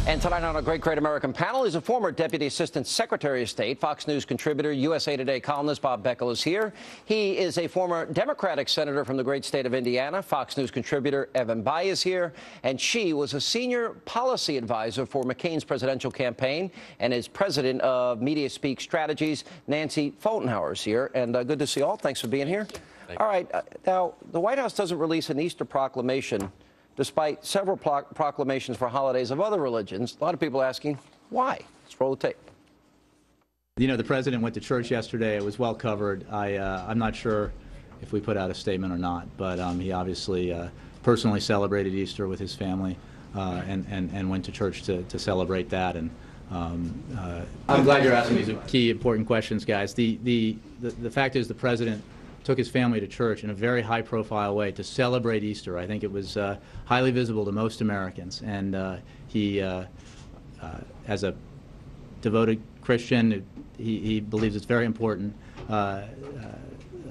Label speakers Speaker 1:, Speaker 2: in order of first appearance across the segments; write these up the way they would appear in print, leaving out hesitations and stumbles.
Speaker 1: And tonight on our Great American panel is a former Deputy Assistant Secretary of State, Fox News contributor, USA Today columnist Bob Beckel is here. He is a former Democratic senator from the great state of Indiana. Fox News contributor Evan Bayh is here. And she was a senior policy advisor for McCain's presidential campaign and is president of Media Speak Strategies. Nancy Pfotenhauer is here. And good to see you all. Thanks for being here. All right. Now, the White House doesn't release an Easter proclamation despite several proclamations for holidays of other religions. A lot of people asking, why? Let's roll the tape.
Speaker 2: You know, the president went to church yesterday. It was well covered. I'm not sure if we put out a statement or not, but he obviously personally celebrated Easter with his family and went to church to celebrate that. And I'm glad you're asking these key, important questions, guys. The fact is the president took his family to church in a very high-profile way to celebrate Easter. I think it was highly visible to most Americans. And he, as a devoted Christian, he believes it's a very important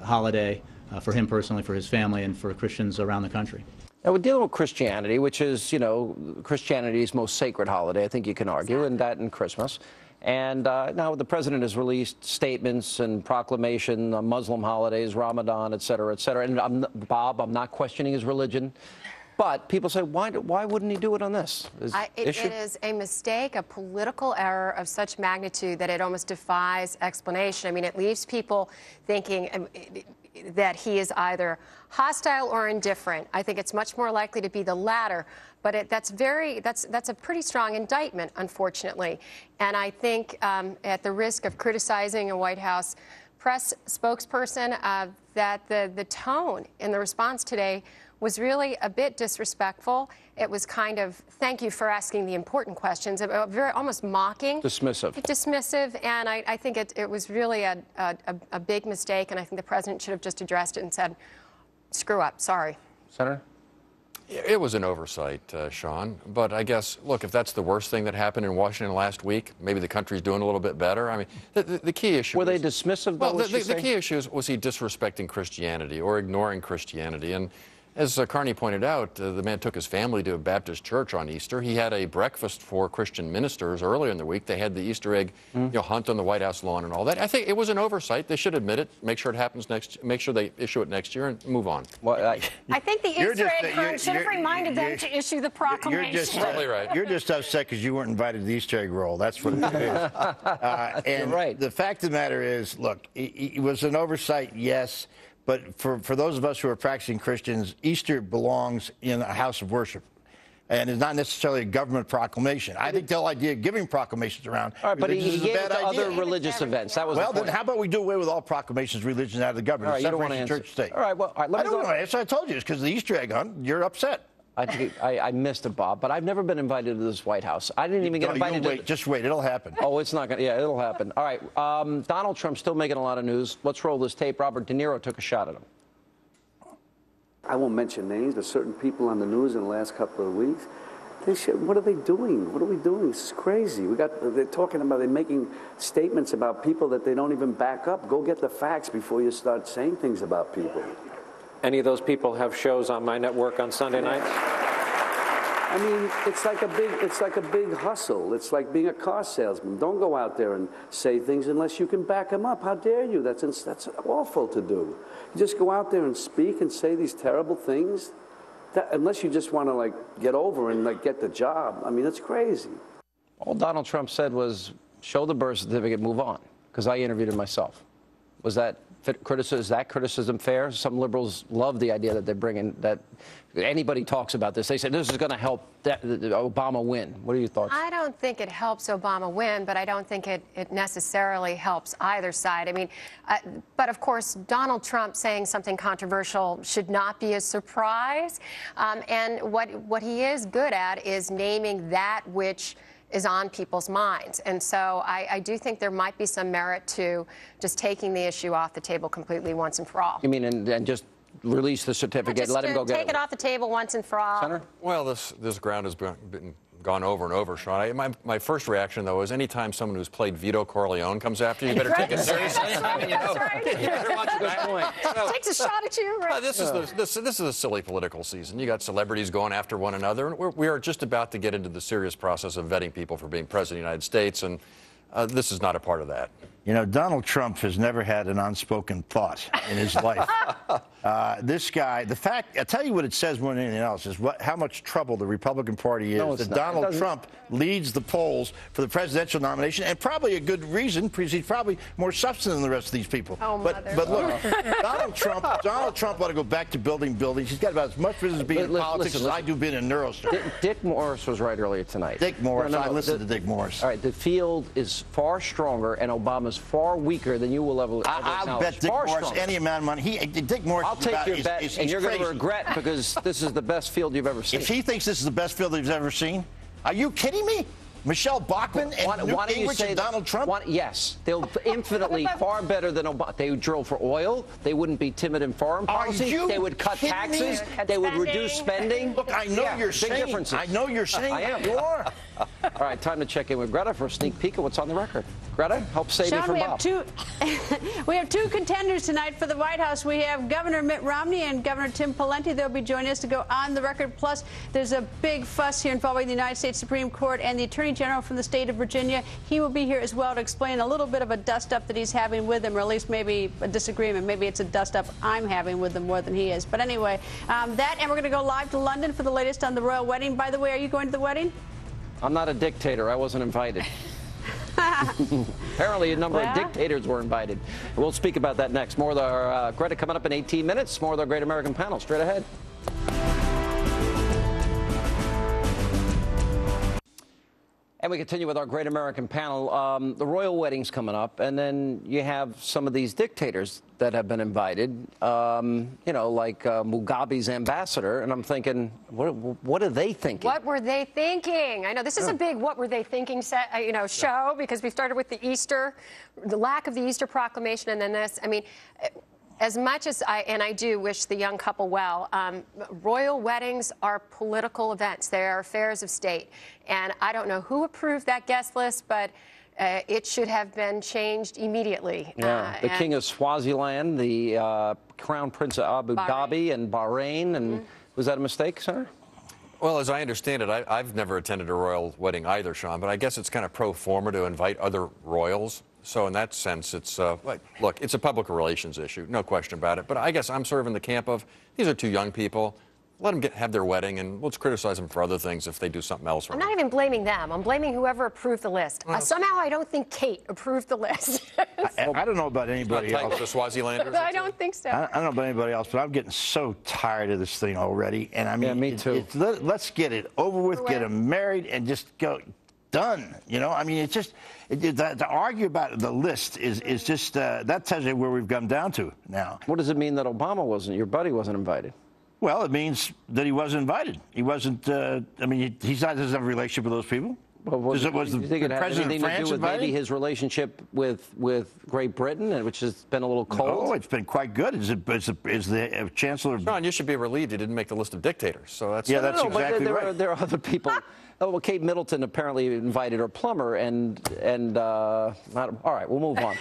Speaker 2: holiday for him personally, for his family, and for Christians around the country.
Speaker 1: Now, we're dealing with Christianity, which is, you know, Christianity's most sacred holiday, I think you can argue, and that and Christmas. And now the president has released statements and proclamation on Muslim holidays, Ramadan, et cetera, et cetera. And Bob, I'm not questioning his religion. But people say, why wouldn't he do it on this?
Speaker 3: It is a mistake, a political error of such magnitude that it almost defies explanation. I mean, it leaves people thinking that he is either hostile or indifferent. I think it's much more likely to be the latter. But that's a pretty strong indictment, unfortunately. And I think at the risk of criticizing a White House press spokesperson, that the tone in the response today was really a bit disrespectful. It was kind of, thank you for asking the important questions, very almost mocking.
Speaker 1: Dismissive.
Speaker 3: Dismissive, and I think it was really a big mistake, and I think the president should have just addressed it and said, screw up, sorry.
Speaker 1: Senator?
Speaker 4: It was an oversight, Sean. But I guess, look, if that's the worst thing that happened in Washington last week, maybe the country's doing a little bit better. I mean, the key issue
Speaker 1: were they dismissive?
Speaker 4: Well, the key issue is, was he disrespecting Christianity or ignoring Christianity? And as Carney pointed out, the man took his family to a Baptist church on Easter. He had a breakfast for Christian ministers earlier in the week. They had the Easter egg hunt on the White House lawn and all that. I think it was an oversight. They should admit it, make sure it happens make sure they issue it next year and move on.
Speaker 3: Well, I think the Easter egg hunt should have reminded them to issue the proclamation.
Speaker 4: You're just probably right.
Speaker 5: You're just upset because you weren't invited to the Easter egg roll. That's what it is. And
Speaker 1: right.
Speaker 5: The fact of the matter is, look, it was an oversight, yes. But for those of us who are practicing Christians, Easter belongs in a house of worship and is not necessarily a government proclamation. I think the whole idea of giving proclamations around
Speaker 1: but he gave it to other
Speaker 5: idea.
Speaker 1: religious events. That was
Speaker 5: well,
Speaker 1: the point.
Speaker 5: Then how about we do away with all proclamations, religion out of the government?
Speaker 1: All right, you don't want to
Speaker 5: church state.
Speaker 1: All right, well, all right, let me go.
Speaker 5: That's what I told you. It's because of the Easter egg hunt. You're upset.
Speaker 1: I missed it, Bob, but I've never been invited to this White House. I didn't even get invited to...
Speaker 5: Just wait. It'll happen.
Speaker 1: Oh, it's not going to... Yeah, it'll happen. All right. Donald Trump's still making a lot of news. Let's roll this tape. Robert De Niro took a shot at him.
Speaker 6: I won't mention names, but certain people on the news in the last couple of weeks, what are they doing? What are we doing? This is crazy. They're talking about, they're making statements about people that they don't even back up. Go get the facts before you start saying things about people.
Speaker 7: Any of those people have shows on my network on Sunday nights?
Speaker 6: I mean, it's like a big hustle. It's like being a car salesman. Don't go out there and say things unless you can back them up. How dare you? That's awful to do. You just go out there and speak and say these terrible things, unless you just want to, like, get over and, like, get the job. I mean, it's crazy.
Speaker 1: All Donald Trump said was, show the birth certificate, move on, because I interviewed him myself. Was that criticism? Is that criticism fair? Some liberals love the idea that they're bringing that. Anybody talks about this, they say this is going to help Obama win. What are your thoughts?
Speaker 3: I don't think it helps Obama win, but I don't think it necessarily helps either side. I mean, but of course, Donald Trump saying something controversial should not be a surprise. And what he is good at is naming that which is on people's minds. And so I do think there might be some merit to just taking the issue off the table completely once and for all.
Speaker 1: You mean and just release the certificate, let him go get it?
Speaker 3: Take it off the table once and for all.
Speaker 1: Senator?
Speaker 4: Well, this ground has been gone over and over, Sean. My first reaction, though, is anytime someone who's played Vito Corleone comes after you, you better take it seriously.
Speaker 3: That's right.
Speaker 4: You better watch a good point.
Speaker 3: Takes a shot at you, right?
Speaker 4: This is a silly political season. You got celebrities going after one another, and we are just about to get into the serious process of vetting people for being president of the United States, and this is not a part of that.
Speaker 5: You know, Donald Trump has never had an unspoken thought in his life. This guy, I'll tell you what it says more than anything else, is how much trouble the Republican Party is that Donald Trump leads the polls for the presidential nomination, and probably a good reason, because he's probably more substance than the rest of these people.
Speaker 3: Oh,
Speaker 5: but look, Donald Trump ought to go back to building buildings. He's got about as much business being in politics as I do being a neurosurgeon.
Speaker 1: Dick Morris was right earlier tonight.
Speaker 5: Dick Morris, I listened to Dick Morris.
Speaker 1: All right, the field is far stronger, and Obama's far weaker than you will ever
Speaker 5: I'll bet Dick Morris any amount of money. Dick Morris.
Speaker 1: I'll take your bet, and you're going to regret, because this is the best field you've ever seen.
Speaker 5: If he thinks this is the best field he's ever seen, are you kidding me? Michelle Bachmann and Newt Gingrich and Donald Trump?
Speaker 1: Yes, they'll infinitely far better than Obama. They would drill for oil. They wouldn't be timid in foreign policy. They would cut taxes. They would reduce spending.
Speaker 5: Look, I know you're saying.
Speaker 1: Differences.
Speaker 5: I know you're saying.
Speaker 1: I am.
Speaker 5: You are.
Speaker 1: All right, time to check in with Greta for a sneak peek of what's on the record. Greta, help save me
Speaker 8: Sean,
Speaker 1: from Bob.
Speaker 8: We have two contenders tonight for the White House. We have Governor Mitt Romney and Governor Tim Pawlenty. They'll be joining us to go on the record. Plus, there's a big fuss here involving the United States Supreme Court and the Attorney General from the state of Virginia. He will be here as well to explain a little bit of a dust-up that he's having with them, or at least maybe a disagreement. Maybe it's a dust-up I'm having with them more than he is. But anyway, that, and we're going to go live to London for the latest on the royal wedding. By the way, are you going to the wedding?
Speaker 1: I'm not a dictator. I wasn't invited. Apparently, a number of dictators were invited. We'll speak about that next. More of our Greta coming up in 18 minutes. More of our Great American Panel straight ahead. And we continue with our Great American Panel. The royal wedding's coming up, and then you have some of these dictators that have been invited, you know, like Mugabe's ambassador. And I'm thinking, what are they thinking?
Speaker 3: What were they thinking? I know this is a big "what were they thinking" show, because we started with the lack of the Easter proclamation, and then this. I mean, as much as I do wish the young couple well, royal weddings are political events. They are affairs of state. And I don't know who approved that guest list, but it should have been changed immediately.
Speaker 1: Yeah, the King of Swaziland, the Crown Prince of Abu Dhabi and Bahrain. And was that a mistake, Senator?
Speaker 4: Well, as I understand it, I've never attended a royal wedding either, Sean, but I guess it's kind of pro forma to invite other royals. So in that sense, it's, look, it's a public relations issue, no question about it. But I guess I'm sort of in the camp of, these are two young people. Let them have their wedding, and let's criticize them for other things if they do something else wrong.
Speaker 3: I'm not even blaming them. I'm blaming whoever approved the list. Somehow I don't think Kate approved the list.
Speaker 5: I don't know about anybody else.
Speaker 4: The Swazilanders?
Speaker 3: I don't think so.
Speaker 5: I don't know about anybody else, but I'm getting so tired of this thing already. And I mean,
Speaker 1: yeah, me too.
Speaker 5: Let's get it over with, get them married, and just go. Done. You know, I mean, it's just to argue about the list is just that tells you where we've come down to now.
Speaker 1: What does it mean that your buddy wasn't invited?
Speaker 5: Well, it means that he wasn't invited. He wasn't. I mean, doesn't have a relationship with those people.
Speaker 1: Well, was the president of France invited? Maybe his relationship with Great Britain, which has been a little cold?
Speaker 5: No, it's been quite good. Is the Chancellor?
Speaker 4: John, you should be relieved you didn't make the list of dictators. So that's
Speaker 5: exactly right.
Speaker 1: There are other people. Oh, well, Kate Middleton apparently invited her plumber, and all right, we'll move on.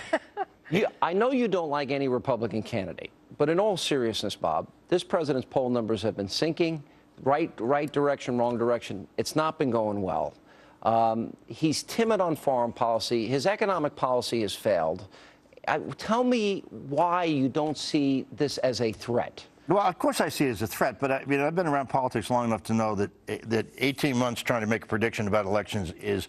Speaker 1: I know you don't like any Republican candidate, but in all seriousness, Bob, this president's poll numbers have been sinking, right direction, wrong direction. It's not been going well. He's timid on foreign policy. His economic policy has failed. Tell me why you don't see this as a threat.
Speaker 5: Well, of course I see it as a threat, but I mean, I've been around politics long enough to know that 18 months trying to make a prediction about elections is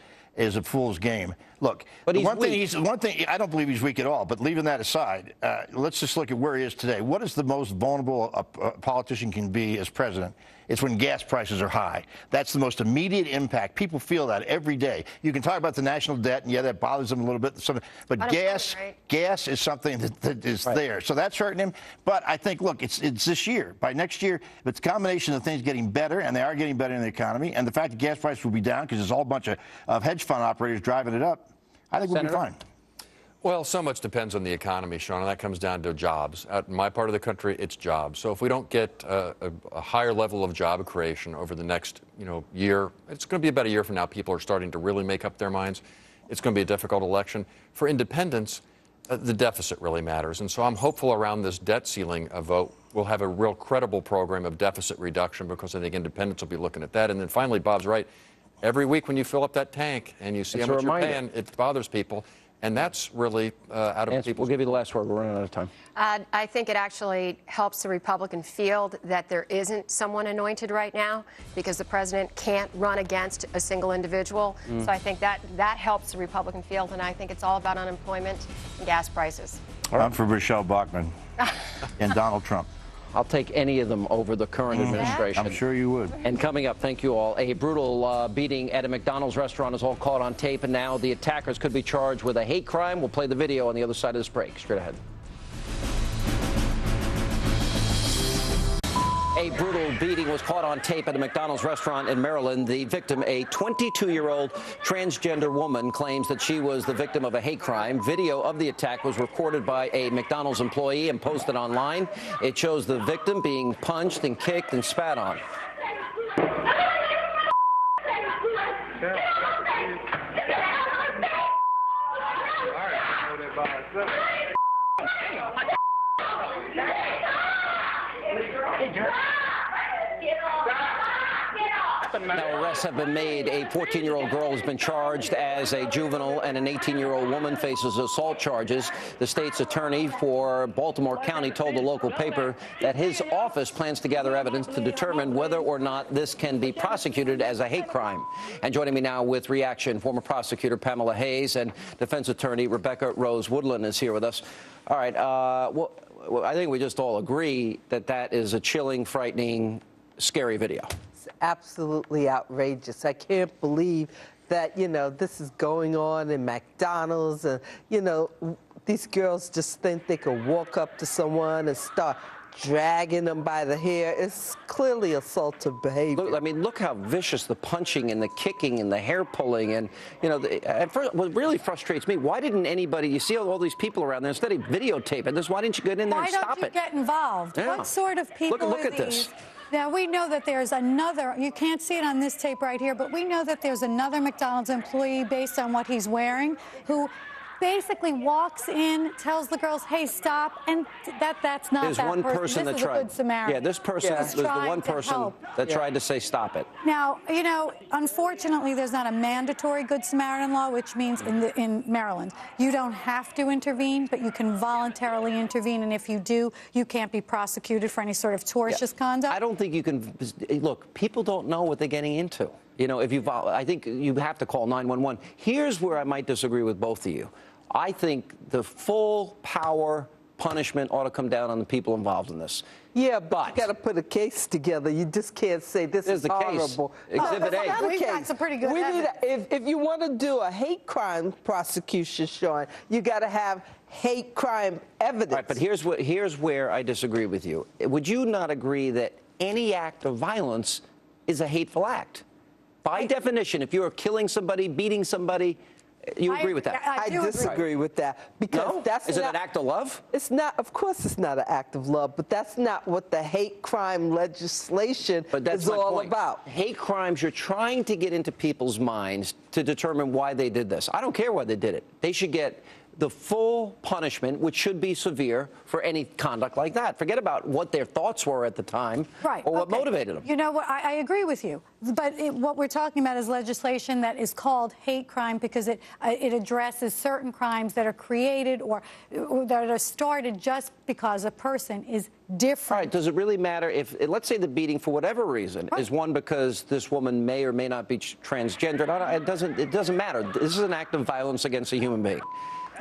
Speaker 5: a fool's game. Look,
Speaker 1: but
Speaker 5: one thing I don't believe he's weak at all. But leaving that aside, let's just look at where he is today. What is the most vulnerable a politician can be as president? It's when gas prices are high. That's the most immediate impact. People feel that every day. You can talk about the national debt, and yeah, that bothers them a little bit. But gas is something that is there. So that's hurting him. But I think, look, it's this year. By next year, if it's a combination of things getting better, and they are getting better in the economy, and the fact that gas prices will be down because there's a whole bunch of hedge fund operators driving it up, I think we'll be fine.
Speaker 4: Well, so much depends on the economy, Sean, and that comes down to jobs. Out in my part of the country, it's jobs. So if we don't get a higher level of job creation over the next, year, it's going to be about a year from now. People are starting to really make up their minds. It's going to be a difficult election. For independents, the deficit really matters. And so I'm hopeful around this debt ceiling vote, we'll have a real credible program of deficit reduction, because I think independents will be looking at that. And then finally, Bob's right. Every week when you fill up that tank and you see how much you're paying, it bothers people. And that's really out of people's...
Speaker 1: We'll give you the last word. We're running out of time.
Speaker 3: I think it actually helps the Republican field that there isn't someone anointed right now, because the president can't run against a single individual. So I think that helps the Republican field, and I think it's all about unemployment and gas prices.
Speaker 5: I'm for Michelle Bachmann and Donald Trump.
Speaker 1: I'll take any of them over the current administration.
Speaker 5: I'm sure you would.
Speaker 1: And coming up, thank you all, a brutal beating at a McDonald's restaurant is all caught on tape, and now the attackers could be charged with a hate crime. We'll play the video on the other side of this break. Straight ahead. A brutal beating was caught on tape at a McDonald's restaurant in Maryland. The victim, a 22-year-old transgender woman, claims that she was the victim of a hate crime. Video of the attack was recorded by a McDonald's employee and posted online. It shows the victim being punched and kicked and spat on. Now, arrests have been made. A 14-year-old girl has been charged as a juvenile, and an 18-year-old woman faces assault charges. The state's attorney for Baltimore County told the local paper that his office plans to gather evidence to determine whether or not this can be prosecuted as a hate crime. And joining me now with reaction, former prosecutor Pamela Hayes and defense attorney Rebecca Rose Woodland is here with us. All right. Well, I think we just all agree that that is a chilling, frightening, scary video.
Speaker 9: It's absolutely outrageous. I can't believe that, this is going on in McDonald's, and, these girls just think they could walk up to someone and start dragging them by the hair. It's clearly assaultive behavior.
Speaker 1: Look how vicious the punching and the kicking and the hair pulling. And, at first, what really frustrates me, why didn't anybody, you see all these people around there, instead of videotaping this, why didn't you get in there and stop it?
Speaker 10: Why don't you get involved?
Speaker 1: Yeah.
Speaker 10: What sort of people
Speaker 1: look
Speaker 10: are
Speaker 1: at
Speaker 10: these?
Speaker 1: This.
Speaker 10: Now, we know that there's another, you can't see it on this tape right here, but we know that there's another McDonald's employee, based on what he's wearing, who basically walks in, tells the girls, hey, stop, and that's not
Speaker 1: There's
Speaker 10: that
Speaker 1: one person
Speaker 10: This
Speaker 1: that
Speaker 10: is
Speaker 1: tried.
Speaker 10: a good Samaritan.
Speaker 1: Yeah, this person was the one person that tried to say stop it.
Speaker 10: Now, unfortunately, there's not a mandatory Good Samaritan law, which means in Maryland, you don't have to intervene, but you can voluntarily intervene, and if you do, you can't be prosecuted for any sort of tortious conduct.
Speaker 1: I don't think you can. Look, people don't know what they're getting into. I think you have to call 911. Here's where I might disagree with both of you. I think the full power punishment ought to come down on the people involved in this.
Speaker 9: Yeah, but you got to put a case together. You just can't say this is horrible.
Speaker 1: Case. Exhibit A.
Speaker 10: That's a pretty good
Speaker 9: if you want to do a hate crime prosecution, Sean, you got to have hate crime evidence.
Speaker 1: All right, but here's where I disagree with you. Would you not agree that any act of violence is a hateful act? By definition, if you're killing somebody, beating somebody, you agree with that?
Speaker 9: I disagree with that, because
Speaker 1: is it an act of love?
Speaker 9: It's not. Of course, it's not an act of love, but that's not what the hate crime legislation is all about.
Speaker 1: Hate crimes, you're trying to get into people's minds to determine why they did this. I don't care why they did it. They should get the full punishment, which should be severe for any conduct like that. Forget about what their thoughts were at the time, or what motivated them.
Speaker 10: You know what? I agree with you. But what we're talking about is legislation that is called hate crime because it addresses certain crimes that are created or that are started just because a person is different.
Speaker 1: All right. Does it really matter if, let's say, the beating, for whatever reason, is one because this woman may or may not be transgendered? It doesn't matter. This is an act of violence against a human being.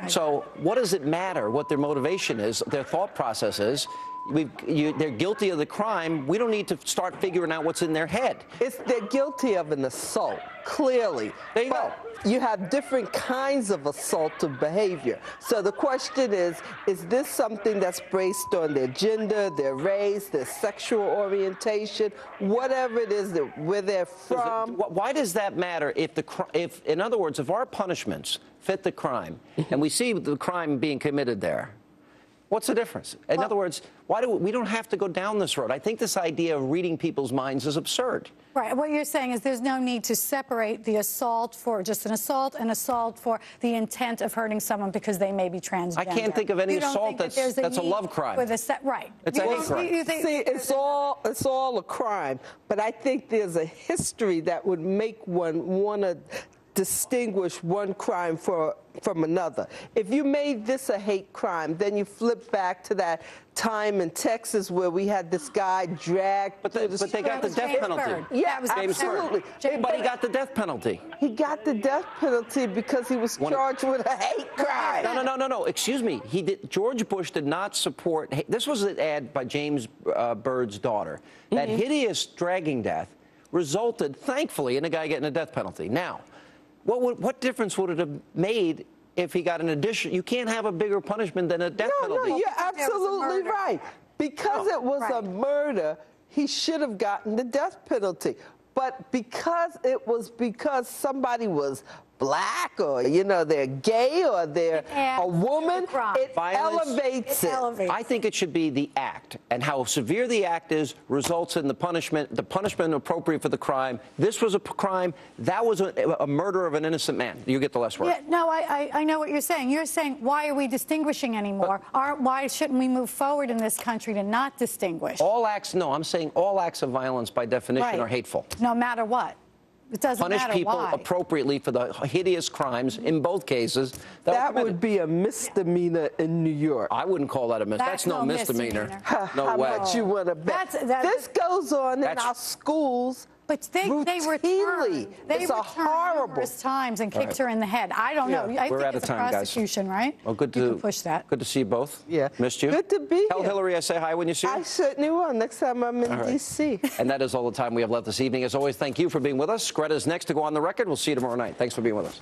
Speaker 1: So what does it matter what their motivation is, their thought process is? they're guilty of the crime. We don't need to start figuring out what's in their head.
Speaker 9: They're guilty of an assault, clearly.
Speaker 1: There you go.
Speaker 9: You have different kinds of assaultive behavior. So the question is this something that's based on their gender, their race, their sexual orientation, whatever it is, where they're from?
Speaker 1: Why does that matter if, in other words, if our punishments fit the crime and we see the crime being committed there? What's the difference? In other words, we don't have to go down this road. I think this idea of reading people's minds is absurd.
Speaker 10: Right. What you're saying is there's no need to separate the assault for just an assault and assault for the intent of hurting someone because they may be transgender.
Speaker 1: I can't think of any assault that's a love crime.
Speaker 10: Right.
Speaker 1: It's a hate crime.
Speaker 9: See, it's all a crime, but I think there's a history that would make one want to distinguish one crime from another. If you made this a hate crime, then you flip back to that time in Texas where we had this guy dragged.
Speaker 1: But they got the death penalty.
Speaker 9: Yeah, absolutely.
Speaker 1: But he got the death penalty.
Speaker 9: He got the death penalty because he was charged with a hate crime.
Speaker 1: No. Excuse me. George Bush did not support. This was an ad by James Byrd's daughter. That hideous dragging death resulted, thankfully, in a guy getting a death penalty. Now, what difference would it have made if he got an addition? You can't have a bigger punishment than a death penalty.
Speaker 9: No, you're absolutely right. Because it was a murder, he should have gotten the death penalty. But because somebody was black or, they're gay or they're a woman, it elevates it.
Speaker 1: I think it should be the act, and how severe the act is results in the punishment appropriate for the crime. This was a crime. That was a murder of an innocent man. You get the last word.
Speaker 10: Yeah, no, I know what you're saying. You're saying, why are we distinguishing anymore? Why shouldn't we move forward in this country to not distinguish?
Speaker 1: I'm saying all acts of violence by definition are hateful.
Speaker 10: No matter what. It doesn't
Speaker 1: Punish
Speaker 10: matter
Speaker 1: people
Speaker 10: why.
Speaker 1: appropriately for the hideous crimes in both cases.
Speaker 9: That would be a misdemeanor in New York.
Speaker 1: I wouldn't call that a misdemeanor. That's no misdemeanor. No way.
Speaker 9: How much you want to bet? This goes on in our schools.
Speaker 10: But they returned. They returned numerous times and kicked her in the head. I don't know. I think it's a prosecution, right?
Speaker 1: Well, good
Speaker 10: to push that.
Speaker 1: Good to see you both.
Speaker 9: Yeah.
Speaker 1: Missed you.
Speaker 9: Good to be here.
Speaker 1: Tell Hillary I say hi when you see her.
Speaker 9: I certainly will. Next time I'm in D.C.
Speaker 1: And that is all the time we have left this evening. As always, thank you for being with us. Greta's next to go on the record. We'll see you tomorrow night. Thanks for being with us.